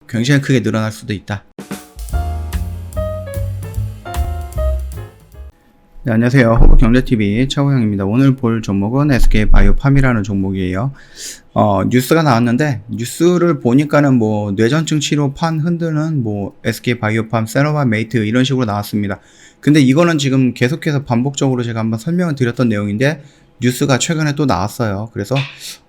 굉장히 크게 늘어날 수도 있다. 네, 안녕하세요. 허브경제TV 차우영입니다. 오늘 볼 종목은 SK바이오팜이라는 종목이에요. 뉴스가 나왔는데, 뉴스를 보니까는 뭐, 뇌전증 치료 판 흔드는 뭐, SK바이오팜, 세노바메이트 이런 식으로 나왔습니다. 근데 이거는 지금 계속해서 반복적으로 제가 한번 설명을 드렸던 내용인데, 뉴스가 최근에 또 나왔어요. 그래서,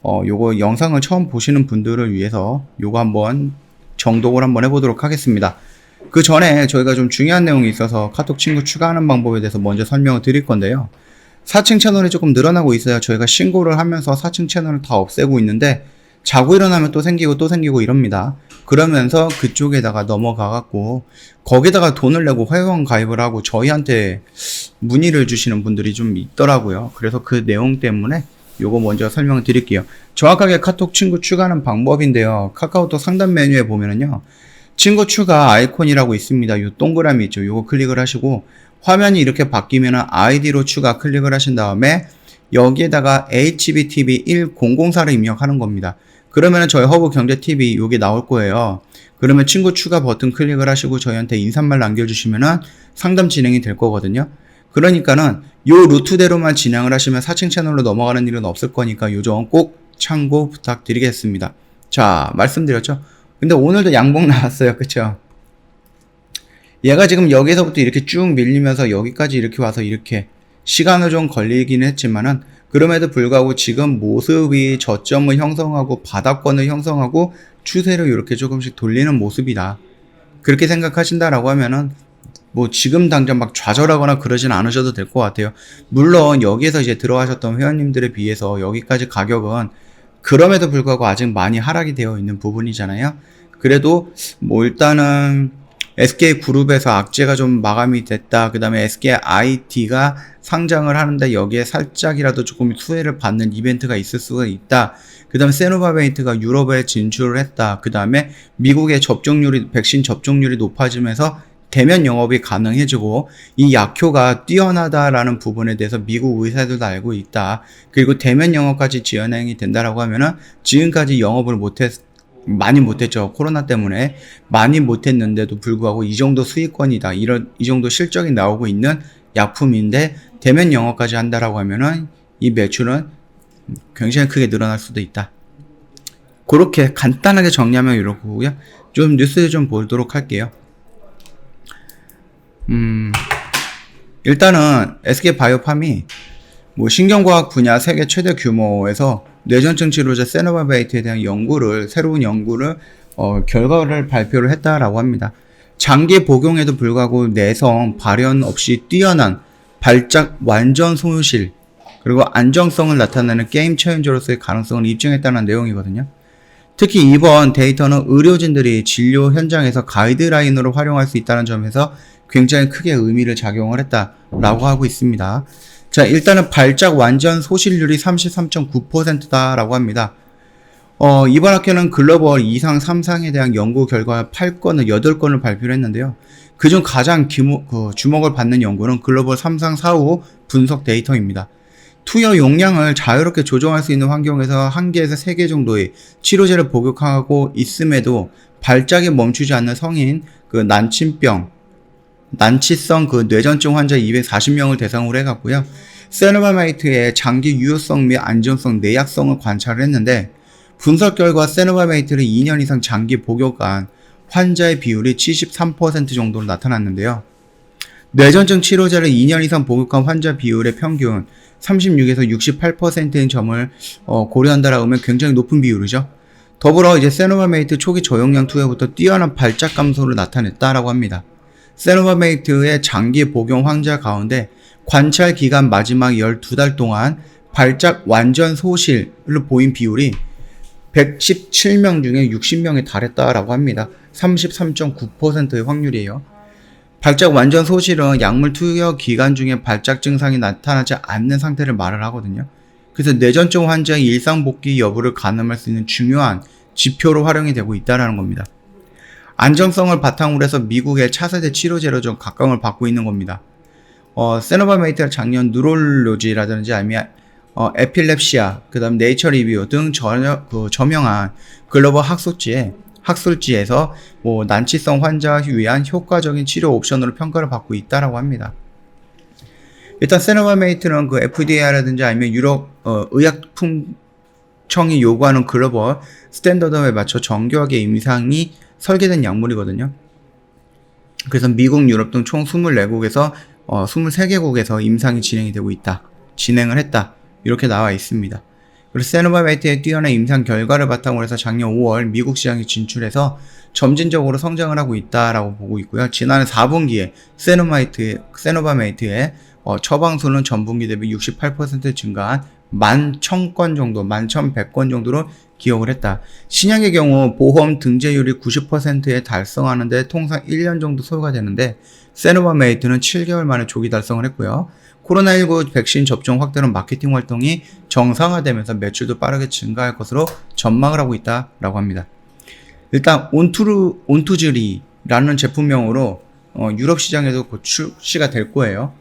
요거 영상을 처음 보시는 분들을 위해서 요거 한번 정독을 한번 해보도록 하겠습니다. 그 전에 저희가 좀 중요한 내용이 있어서 카톡 친구 추가하는 방법에 대해서 먼저 설명을 드릴 건데요. 4층 채널이 조금 늘어나고 있어요. 저희가 신고를 하면서 4층 채널을 다 없애고 있는데 자고 일어나면 또 생기고 이럽니다. 그러면서 그쪽에다가 넘어가갖고 거기다가 돈을 내고 회원 가입을 하고 저희한테 문의를 주시는 분들이 좀 있더라고요. 그래서 그 내용 때문에 요거 먼저 설명을 드릴게요. 정확하게 카톡 친구 추가하는 방법인데요. 카카오톡 상단 메뉴에 보면은요. 친구 추가 아이콘이라고 있습니다. 요 동그라미 있죠. 요거 클릭을 하시고 화면이 이렇게 바뀌면 아이디로 추가 클릭을 하신 다음에 여기에다가 HBTV1004를 입력하는 겁니다. 그러면 저희 허브경제TV 요게 나올 거예요. 그러면 친구 추가 버튼 클릭을 하시고 저희한테 인사말 남겨주시면 상담 진행이 될 거거든요. 그러니까는 요 루트대로만 진행을 하시면 4층 채널로 넘어가는 일은 없을 거니까 요 점 꼭 참고 부탁드리겠습니다. 자, 말씀드렸죠. 근데 오늘도 양봉 나왔어요. 그쵸? 얘가 지금 여기서부터 이렇게 쭉 밀리면서 여기까지 이렇게 와서 이렇게 시간을 좀 걸리긴 했지만은 그럼에도 불구하고 지금 모습이 저점을 형성하고 바닥권을 형성하고 추세를 이렇게 조금씩 돌리는 모습이다. 그렇게 생각하신다라고 하면은 뭐 지금 당장 막 좌절하거나 그러진 않으셔도 될 것 같아요. 물론 여기에서 이제 들어가셨던 회원님들에 비해서 여기까지 가격은 그럼에도 불구하고 아직 많이 하락이 되어 있는 부분이잖아요. 그래도 뭐 일단은 SK그룹에서 악재가 좀 마감이 됐다. 그 다음에 SKIT가 상장을 하는데 여기에 살짝이라도 조금 수혜를 받는 이벤트가 있을 수가 있다. 그 다음에 세노바메이트가 유럽에 진출을 했다. 그 다음에 미국의 백신 접종률이 높아지면서 대면 영업이 가능해지고 이 약효가 뛰어나다라는 부분에 대해서 미국 의사들도 알고 있다. 그리고 대면 영업까지 지연행이 된다라고 하면은 지금까지 영업을 많이 못했죠. 코로나 때문에 많이 못했는데도 불구하고 이 정도 수익권이다. 이 정도 실적이 나오고 있는 약품인데 대면 영업까지 한다라고 하면은 이 매출은 굉장히 크게 늘어날 수도 있다. 그렇게 간단하게 정리하면 이렇고요. 좀 뉴스를 좀 보도록 할게요. 일단은 SK바이오팜이 뭐 신경과학 분야 세계 최대 규모에서 뇌전증 치료제 세노바메이트에 대한 새로운 연구를 결과를 발표를 했다라고 합니다. 장기 복용에도 불구하고 내성 발현 없이 뛰어난 발작 완전 소실 그리고 안정성을 나타내는 게임 체인저로서의 가능성을 입증했다는 내용이거든요. 특히 이번 데이터는 의료진들이 진료 현장에서 가이드라인으로 활용할 수 있다는 점에서 굉장히 크게 의미를 작용을 했다라고 하고 있습니다. 자, 일단은 발작 완전 소실률이 33.9%다라고 합니다. 이번 학교는 글로벌 2상, 3상에 대한 연구 결과 8건을 발표를 했는데요. 그중 가장 주목을 받는 연구는 글로벌 3상 4후 분석 데이터입니다. 투여 용량을 자유롭게 조정할 수 있는 환경에서 1개에서 3개 정도의 치료제를 복용하고 있음에도 발작이 멈추지 않는 성인 난치성 뇌전증 환자 240명을 대상으로 해갔고요. 세노바메이트의 장기 유효성 및 안전성, 내약성을 관찰을 했는데 분석 결과 세노바메이트를 2년 이상 장기 복용한 환자의 비율이 73% 정도로 나타났는데요. 뇌전증 치료제를 2년 이상 복용한 환자 비율의 평균 36에서 68%인 점을 고려한다라고 하면 굉장히 높은 비율이죠. 더불어 이제 세노바메이트 초기 저용량 투여부터 뛰어난 발작 감소를 나타냈다라고 합니다. 세노바메이트의 장기 복용 환자 가운데 관찰 기간 마지막 12달 동안 발작 완전 소실을 보인 비율이 117명 중에 60명에 달했다라고 합니다. 33.9%의 확률이에요. 발작 완전 소실은 약물 투여 기간 중에 발작 증상이 나타나지 않는 상태를 말을 하거든요. 그래서 뇌전증 환자의 일상 복귀 여부를 가늠할 수 있는 중요한 지표로 활용이 되고 있다는 겁니다. 안정성을 바탕으로 해서 미국의 차세대 치료제로 좀 각광을 받고 있는 겁니다. 세노바메이트가 작년 누롤로지라든지 아니면 에필랩시아, 그 다음 네이처 리뷰 등 저명한 글로벌 학술지에 학술지에서 뭐 난치성 환자 위한 효과적인 치료 옵션으로 평가를 받고 있다라고 합니다. 일단 세노바메이트는 그 FDA라든지 아니면 유럽 의약품청이 요구하는 글로벌 스탠더드에 맞춰 정교하게 임상이 설계된 약물이거든요. 그래서 미국, 유럽 등 총 24국에서 23개국에서 임상이 진행이 되고 있다. 진행을 했다. 이렇게 나와 있습니다. 그리고 세노바메이트의 뛰어난 임상 결과를 바탕으로 해서 작년 5월 미국 시장에 진출해서 점진적으로 성장을 하고 있다라고 보고 있고요. 지난해 4분기에 세노바메이트의 처방수는 전분기 대비 68% 증가한 11,000건 정도, 11,100건 정도로 기록을 했다. 신약의 경우 보험 등재율이 90%에 달성하는데 통상 1년 정도 소요가 되는데 세노바메이트는 7개월 만에 조기 달성을 했고요. 코로나19 백신 접종 확대는 마케팅 활동이 정상화되면서 매출도 빠르게 증가할 것으로 전망을 하고 있다라고 합니다. 일단 온투즈리라는 제품명으로 유럽 시장에도 곧 출시가 될 거예요.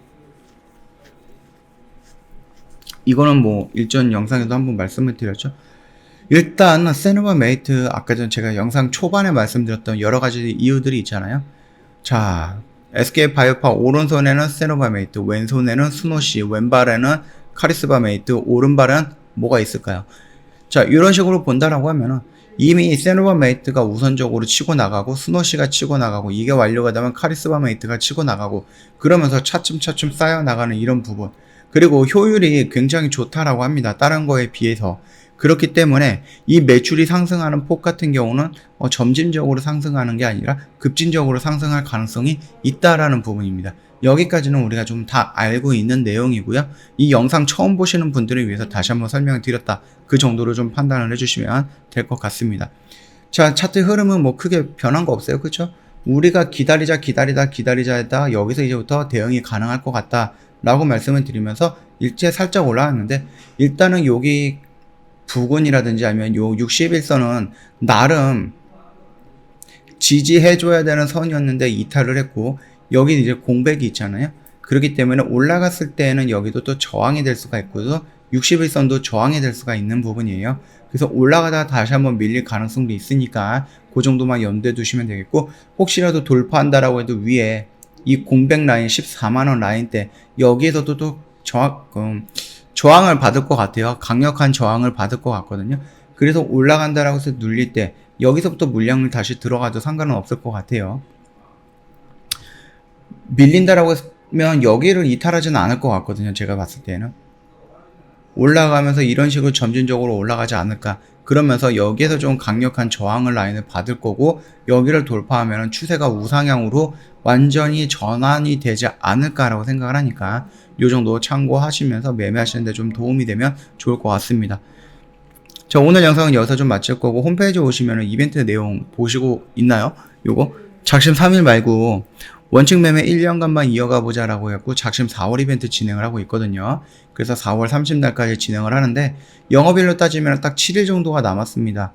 이거는 뭐 일전 영상에도 한번 말씀을 드렸죠. 일단 세노바메이트 아까 전 제가 영상 초반에 말씀드렸던 여러 가지 이유들이 있잖아요. 자, SK바이오파 오른손에는 세노바메이트, 왼손에는 스노시, 왼발에는 카리스바메이트, 오른발은 뭐가 있을까요? 자, 이런 식으로 본다라고 하면은 이미 세노바메이트가 우선적으로 치고 나가고 스노시가 치고 나가고 이게 완료가 되면 카리스바메이트가 치고 나가고 그러면서 차츰차츰 쌓여 나가는 이런 부분, 그리고 효율이 굉장히 좋다라고 합니다. 다른 거에 비해서. 그렇기 때문에 이 매출이 상승하는 폭 같은 경우는 점진적으로 상승하는 게 아니라 급진적으로 상승할 가능성이 있다라는 부분입니다. 여기까지는 우리가 좀 다 알고 있는 내용이고요. 이 영상 처음 보시는 분들을 위해서 다시 한번 설명을 드렸다. 그 정도로 좀 판단을 해주시면 될 것 같습니다. 자, 차트 흐름은 뭐 크게 변한 거 없어요. 그렇죠? 우리가 기다리다 했다가 여기서 이제부터 대응이 가능할 것 같다 라고 말씀을 드리면서 일제 살짝 올라왔는데, 일단은 여기 부근이라든지 아니면 요 61선은 나름 지지해줘야 되는 선이었는데 이탈을 했고, 여기 이제 공백이 있잖아요. 그렇기 때문에 올라갔을 때는 여기도 또 저항이 될 수가 있고, 61선도 저항이 될 수가 있는 부분이에요. 그래서 올라가다가 다시 한번 밀릴 가능성도 있으니까 그 정도만 염두에 두시면 되겠고, 혹시라도 돌파한다라고 해도 위에 이 공백 라인 14만원 라인 때 여기에서도 또 저항을 받을 것 같아요. 강력한 저항을 받을 것 같거든요. 그래서 올라간다라고 해서 눌릴 때 여기서부터 물량을 다시 들어가도 상관은 없을 것 같아요. 밀린다라고 하면 여기를 이탈하지는 않을 것 같거든요. 제가 봤을 때는 올라가면서 이런 식으로 점진적으로 올라가지 않을까. 그러면서 여기에서 좀 강력한 저항을 라인을 받을 거고, 여기를 돌파하면 추세가 우상향으로 완전히 전환이 되지 않을까라고 생각을 하니까 이 정도 참고하시면서 매매하시는데 좀 도움이 되면 좋을 것 같습니다. 자, 오늘 영상은 여기서 좀 마칠 거고, 홈페이지 오시면 이벤트 내용 보시고 있나요? 요거 작심 3일 말고 원칙 매매 1년간만 이어가 보자 라고 했고, 작심 4월 이벤트 진행을 하고 있거든요. 그래서 4월 30날까지 진행을 하는데, 영업일로 따지면 딱 7일 정도가 남았습니다.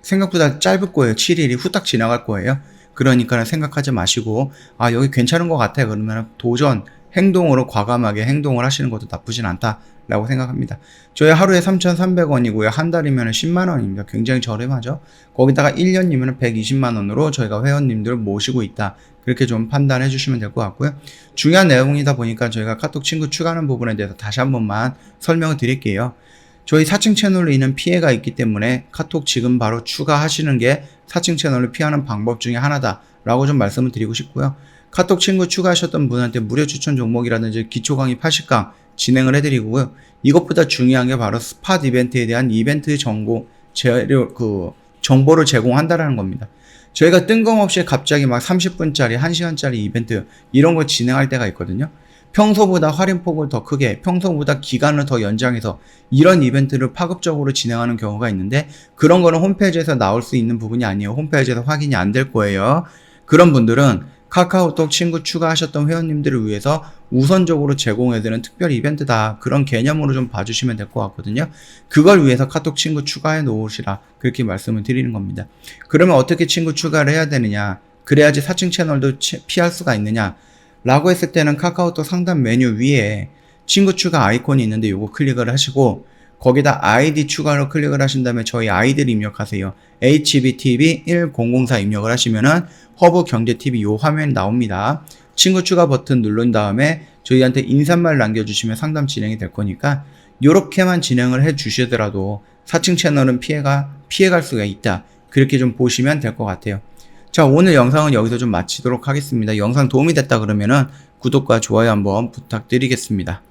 생각보다 짧을 거예요. 7일이 후딱 지나갈 거예요. 그러니까 생각하지 마시고, 아, 여기 괜찮은 것 같아. 그러면 도전, 행동으로 과감하게 행동을 하시는 것도 나쁘진 않다 라고 생각합니다. 저희 하루에 3,300원이고요. 한 달이면 10만원입니다. 굉장히 저렴하죠. 거기다가 1년이면 120만원으로 저희가 회원님들을 모시고 있다. 그렇게 좀 판단해 주시면 될 것 같고요. 중요한 내용이다 보니까 저희가 카톡 친구 추가하는 부분에 대해서 다시 한 번만 설명을 드릴게요. 저희 4층 채널로 인한 피해가 있기 때문에 카톡 지금 바로 추가하시는 게 4층 채널을 피하는 방법 중에 하나다 라고 좀 말씀을 드리고 싶고요. 카톡 친구 추가하셨던 분한테 무료 추천 종목이라든지 기초 강의 80강 진행을 해드리고요. 이것보다 중요한 게 바로 스팟 이벤트에 대한 이벤트 정보를 제공한다라는 겁니다. 저희가 뜬금없이 갑자기 막 30분짜리, 1시간짜리 이벤트 이런 거 진행할 때가 있거든요. 평소보다 할인폭을 더 크게, 평소보다 기간을 더 연장해서 이런 이벤트를 파급적으로 진행하는 경우가 있는데, 그런 거는 홈페이지에서 나올 수 있는 부분이 아니에요. 홈페이지에서 확인이 안 될 거예요. 그런 분들은 카카오톡 친구 추가하셨던 회원님들을 위해서 우선적으로 제공해드리는 특별 이벤트다. 그런 개념으로 좀 봐주시면 될 것 같거든요. 그걸 위해서 카톡 친구 추가해 놓으시라. 그렇게 말씀을 드리는 겁니다. 그러면 어떻게 친구 추가를 해야 되느냐? 그래야지 4층 채널도 피할 수가 있느냐? 라고 했을 때는 카카오톡 상단 메뉴 위에 친구 추가 아이콘이 있는데 요거 클릭을 하시고, 거기다 아이디 추가로 클릭을 하신 다음에 저희 아이디를 입력하세요. HBTV1004 입력을 하시면은 허브경제TV 요 화면이 나옵니다. 친구 추가 버튼 누른 다음에 저희한테 인사말 남겨주시면 상담 진행이 될 거니까 요렇게만 진행을 해 주시더라도 사칭 채널은 피해갈 수가 있다. 그렇게 좀 보시면 될 것 같아요. 자, 오늘 영상은 여기서 좀 마치도록 하겠습니다. 영상 도움이 됐다 그러면은 구독과 좋아요 한번 부탁드리겠습니다.